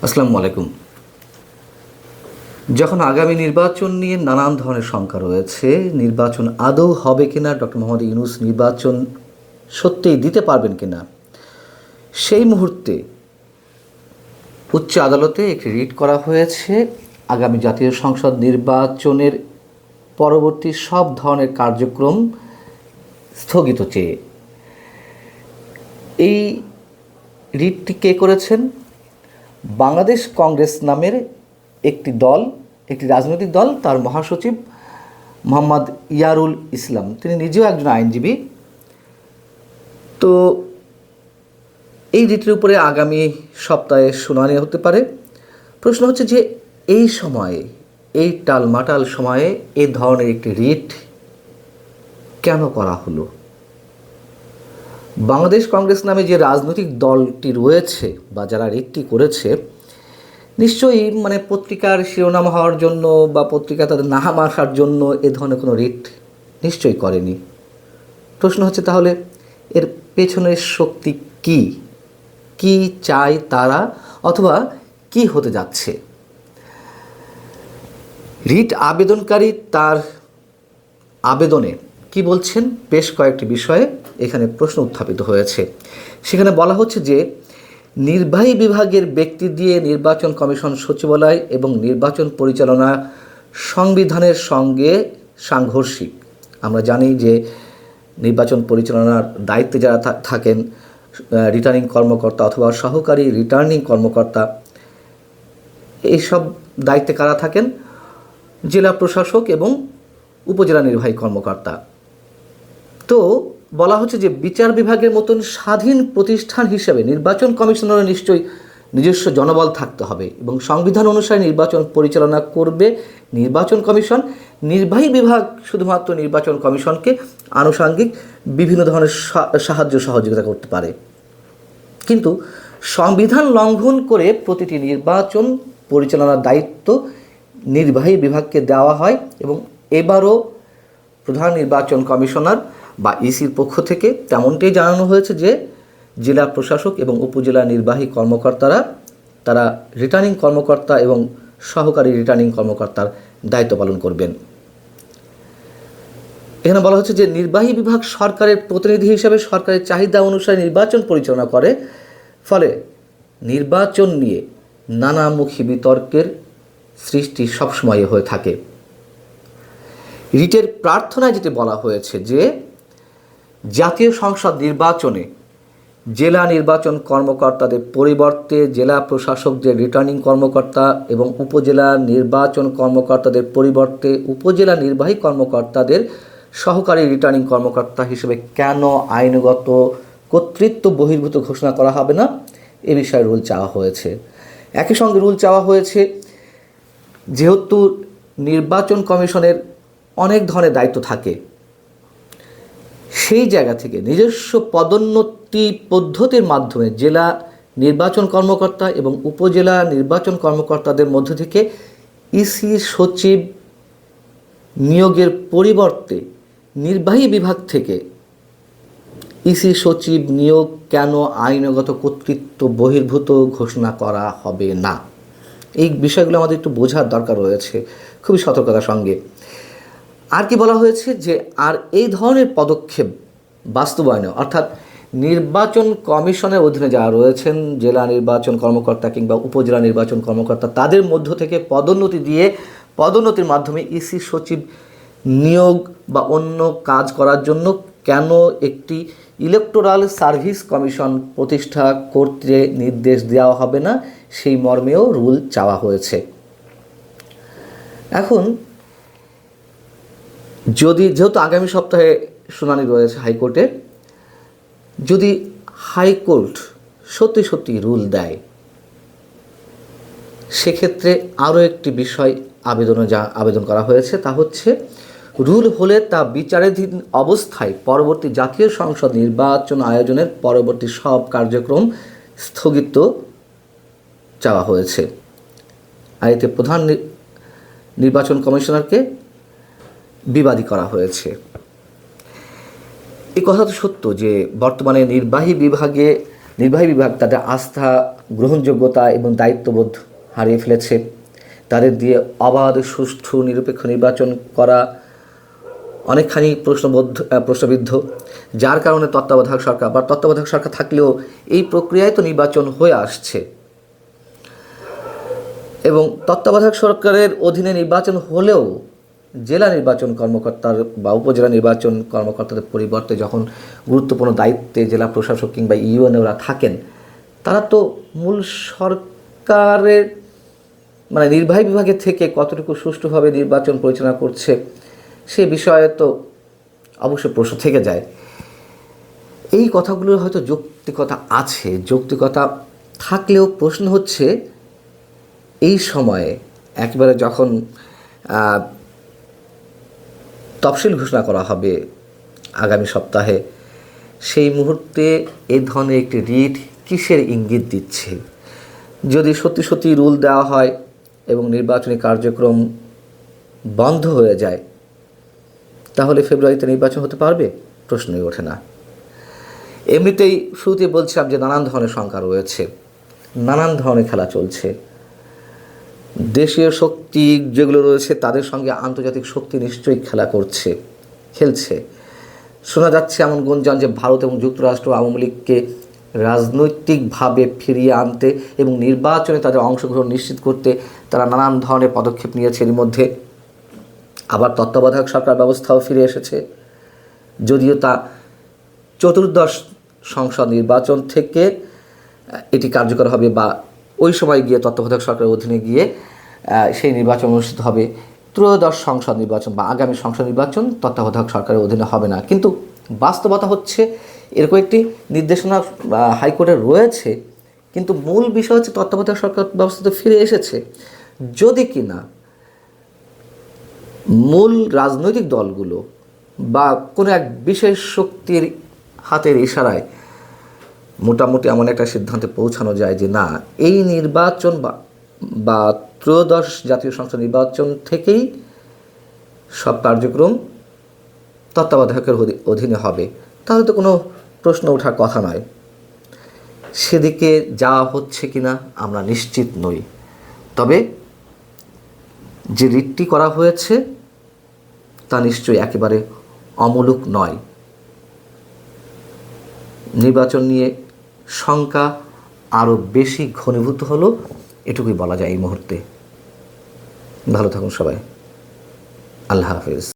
আসসালামু আলাইকুম। যখন আগামী নির্বাচন নিয়ে নানান ধরনের শঙ্কা রয়েছে, নির্বাচন আদৌ হবে কিনা, ডক্টর মোহাম্মদ ইউনূস নির্বাচন সত্যিই দিতে পারবেন কিনা, সেই মুহূর্তে উচ্চ আদালতে একটি রিট করা হয়েছে আগামী জাতীয় সংসদ নির্বাচনের পরবর্তী সব ধরনের কার্যক্রম স্থগিত চেয়ে। এই রিটটি কে করেছেন? বাংলাদেশ কংগ্রেস নামের একটি দল, একটি রাজনৈতিক দল, তার মহাসচিব মোহাম্মদ ইয়ারুল ইসলাম, তিনি নিজেও একজন আইনজীবী। তো এই রিটের উপরে আগামী সপ্তাহে শুনানি হতে পারে। প্রশ্ন হচ্ছে যে এই সময়ে, এই টালমাটাল সময়ে এ ধরনের একটি রিট কেন করা হলো? বাংলাদেশ কংগ্রেস নামে যে রাজনৈতিক দলটি রয়েছে বা যারা রিটটি করেছে, নিশ্চয়ই পত্রিকার শিরোনাম হওয়ার জন্য বা পত্রিকা তাদের নাম আসার জন্য এ ধরনের কোনো রিট নিশ্চয়ই করেনি। প্রশ্ন হচ্ছে তাহলে এর পেছনের শক্তি কি? কি চায় তারা, অথবা কি হতে যাচ্ছে? রিট আবেদনকারী তার আবেদনে কি বলছেন? বেশ কয়েকটি বিষয়ে এখানে প্রশ্ন উত্থাপিত হয়েছে। সেখানে বলা হচ্ছে যে নির্বাহী বিভাগের ব্যক্তি দিয়ে নির্বাচন কমিশন সচিবালয় এবং নির্বাচন পরিচালনা সংবিধানের সঙ্গে সাংঘর্ষিক। আমরা জানি যে নির্বাচন পরিচালনার দায়িত্বে যারা থাকেন, রিটার্নিং কর্মকর্তা অথবা সহকারী রিটার্নিং কর্মকর্তা, এইসব দায়িত্বে কারা থাকেন? জেলা প্রশাসক এবং উপজেলা নির্বাহী কর্মকর্তা। তো বলা হচ্ছে যে বিচার বিভাগের মতন স্বাধীন প্রতিষ্ঠান হিসেবে নির্বাচন কমিশনের নিশ্চয়ই নিজস্ব জনবল থাকতে হবে এবং সংবিধান অনুসারে নির্বাচন পরিচালনা করবে নির্বাচন কমিশন। নির্বাহী বিভাগ শুধুমাত্র নির্বাচন কমিশনকে আনুষঙ্গিক বিভিন্ন ধরনের সাহায্য সহযোগিতা করতে পারে। কিন্তু সংবিধান লঙ্ঘন করে প্রতিটি নির্বাচন পরিচালনার দায়িত্ব নির্বাহী বিভাগকে দেওয়া হয় এবং এবারও প্রধান নির্বাচন কমিশনার বা ইসির পক্ষ থেকে তেমনটাই জানানো হয়েছে যে জেলা প্রশাসক এবং উপজেলা নির্বাহী কর্মকর্তারা তারা রিটার্নিং কর্মকর্তা এবং সহকারী রিটার্নিং কর্মকর্তার দায়িত্ব পালন করবেন। এখানে বলা হচ্ছে যে নির্বাহী বিভাগ সরকারের প্রতিনিধি হিসাবে সরকারের চাহিদা অনুসারে নির্বাচন পরিচালনা করে, ফলে নির্বাচন নিয়ে নানামুখী বিতর্কের সৃষ্টি সবসময় হয়ে থাকে। রিটের প্রার্থনায় যেটি বলা হয়েছে যে জাতীয় সংসদ নির্বাচনে জেলা নির্বাচন কর্মকর্তাদের পরিবর্তে জেলা প্রশাসকদের রিটার্নিং কর্মকর্তা এবং উপজেলা নির্বাচন কর্মকর্তাদের পরিবর্তে উপজেলা নির্বাহী কর্মকর্তাদের সহকারী রিটার্নিং কর্মকর্তা হিসেবে কেন আইনগত কর্তৃত্ব বহির্ভূত ঘোষণা করা হবে না, এ বিষয়ে রুল চাওয়া হয়েছে। একই সঙ্গে রুল চাওয়া হয়েছে যেহেতু নির্বাচন কমিশনের অনেক ধরনের দায়িত্ব থাকে, সেই জায়গা থেকে নিজস্ব পদোন্নতি পদ্ধতির মাধ্যমে জেলা নির্বাচন কর্মকর্তা এবং উপজেলা নির্বাচন কর্মকর্তাদের মধ্য থেকে ইসি সচিব নিয়োগের পরিবর্তে নির্বাহী বিভাগ থেকে ইসি সচিব নিয়োগ কেন আইনগত কর্তৃত্ব বহির্ভূত ঘোষণা করা হবে না? এই বিষয়গুলো আমাদের একটু বোঝার দরকার রয়েছে খুবই সতর্কতার সঙ্গে। আর কি বলা হয়েছে যে আর এই ধরনের পদক্ষেপ বাস্তবায়নে, অর্থাৎ নির্বাচন কমিশনের অধীনে যারা রয়েছেন জেলা নির্বাচন কর্মকর্তা কিংবা উপজেলা নির্বাচন কর্মকর্তা, তাদের মধ্য থেকে পদোন্নতি দিয়ে পদোন্নতির মাধ্যমে ইসি সচিব নিয়োগ বা অন্য কাজ করার জন্য কেন একটি ইলেকটোরাল সার্ভিস কমিশন প্রতিষ্ঠা করতে নির্দেশ দেওয়া হবে না, সেই মর্মেও রুল চাওয়া হয়েছে। এখন যেহেতু আগামী সপ্তাহে শুনানি রয়েছে হাইকোর্টে, যদি হাইকোর্ট সত্যি রুল দেয়, সেক্ষেত্রে আরও একটি বিষয় আবেদন করা হয়েছে, তা হচ্ছে রুল হলে তা বিচারাধীন অবস্থায় পরবর্তী জাতীয় সংসদ নির্বাচন আয়োজনের পরবর্তী সব কার্যক্রম স্থগিত চাওয়া হয়েছে। আর এতে প্রধান নির্বাচন কমিশনারকে বিবাদী করা হয়েছে। এই কথা তো সত্য যে বর্তমানে নির্বাহী বিভাগে নির্বাহী বিভাগ তাদের আস্থা, গ্রহণযোগ্যতা এবং দায়িত্ববোধ হারিয়ে ফেলেছে। তাদের দিয়ে অবাধ, সুষ্ঠু, নিরপেক্ষ নির্বাচন করা অনেকখানি প্রশ্নবিদ্ধ, যার কারণে তত্ত্বাবধায়ক সরকার থাকলেও এই প্রক্রিয়ায় তো নির্বাচন হয়ে আসছে এবং তত্ত্বাবধায়ক সরকারের অধীনে নির্বাচন হলেও জেলা নির্বাচন কর্মকর্তার বা উপজেলা নির্বাচন কর্মকর্তাদের পরিবর্তে যখন গুরুত্বপূর্ণ দায়িত্বে জেলা প্রশাসক কিংবা ইউএনওরা থাকেন, তারা তো মূল সরকারের মানে নির্বাহী বিভাগের থেকে কতটুকু সুষ্ঠুভাবে নির্বাচন পরিচালনা করছে সে বিষয়ে তো অবশ্যই প্রশ্ন থেকে যায়। এই কথাগুলোর হয়তো যৌক্তিকতা আছে, যৌক্তিকতা থাকলেও প্রশ্ন হচ্ছে এই সময়ে একেবারে যখন তফসিল ঘোষণা করা হবে আগামী সপ্তাহে, সেই মুহূর্তে এ ধরনের একটি রিট কিসের ইঙ্গিত দিচ্ছে? যদি সত্যি সত্যি রুল দেওয়া হয় এবং নির্বাচনী কার্যক্রম বন্ধ হয়ে যায়, তাহলে ফেব্রুয়ারিতে নির্বাচন হতে পারবে? প্রশ্নই ওঠে না। এমনিতেই শুরুতে বলছিলাম যে নানান ধরনের শঙ্কা রয়েছে, নানান ধরনের খেলা চলছে। দেশীয় শক্তি যেগুলো রয়েছে তাদের সঙ্গে আন্তর্জাতিক শক্তি নিশ্চয়ই খেলছে। শোনা যাচ্ছে এমন গুঞ্জন যে ভারত এবং যুক্তরাষ্ট্র আওয়ামী লীগকে রাজনৈতিকভাবে ফিরিয়ে আনতে এবং নির্বাচনে তাদের অংশগ্রহণ নিশ্চিত করতে তারা নানান ধরনের পদক্ষেপ নিয়েছে। এর মধ্যে আবার তত্ত্বাবধায়ক সরকার ব্যবস্থাও ফিরে এসেছে, যদিও তা চতুর্দশ সংসদ নির্বাচন থেকে এটি কার্যকর হবে বা ওই সময় গিয়ে তত্ত্বাবধায়ক সরকারের অধীনে গিয়ে সেই নির্বাচন অনুষ্ঠিত হবে। ত্রয়োদশ সংসদ নির্বাচন বা আগামী সংসদ নির্বাচন তত্ত্বাবধায়ক সরকারের অধীনে হবে না। কিন্তু বাস্তবতা হচ্ছে এরকম একটি নির্দেশনা হাইকোর্টে রয়েছে, কিন্তু মূল বিষয় হচ্ছে তত্ত্বাবধায়ক সরকার ব্যবস্থাতে ফিরে এসেছে। যদি কিনা মূল রাজনৈতিক দলগুলো বা কোনো এক বিশেষ শক্তির হাতের ইশারায় মোটামুটি এমন একটা সিদ্ধান্তে পৌঁছানো যায় যে না, এই নির্বাচন বা ত্রয়োদশ জাতীয় সংসদ নির্বাচন থেকেই সব কার্যক্রম তত্ত্বাবধায়কের অধীনে হবে, তাহলে তো কোনো প্রশ্ন ওঠার কথা নয়। সেদিকে যাওয়া হচ্ছে কিনা আমরা নিশ্চিত নই। তবে যে রিটটি করা হয়েছে তা নিশ্চয়ই একেবারে অমূলক নয়। নির্বাচন নিয়ে শঙ্কা আরও বেশি ঘনীভূত হলো, এটুকুই বলা যায় এই মুহূর্তে। ভালো থাকুন সবাই। আল্লাহ হাফেজ।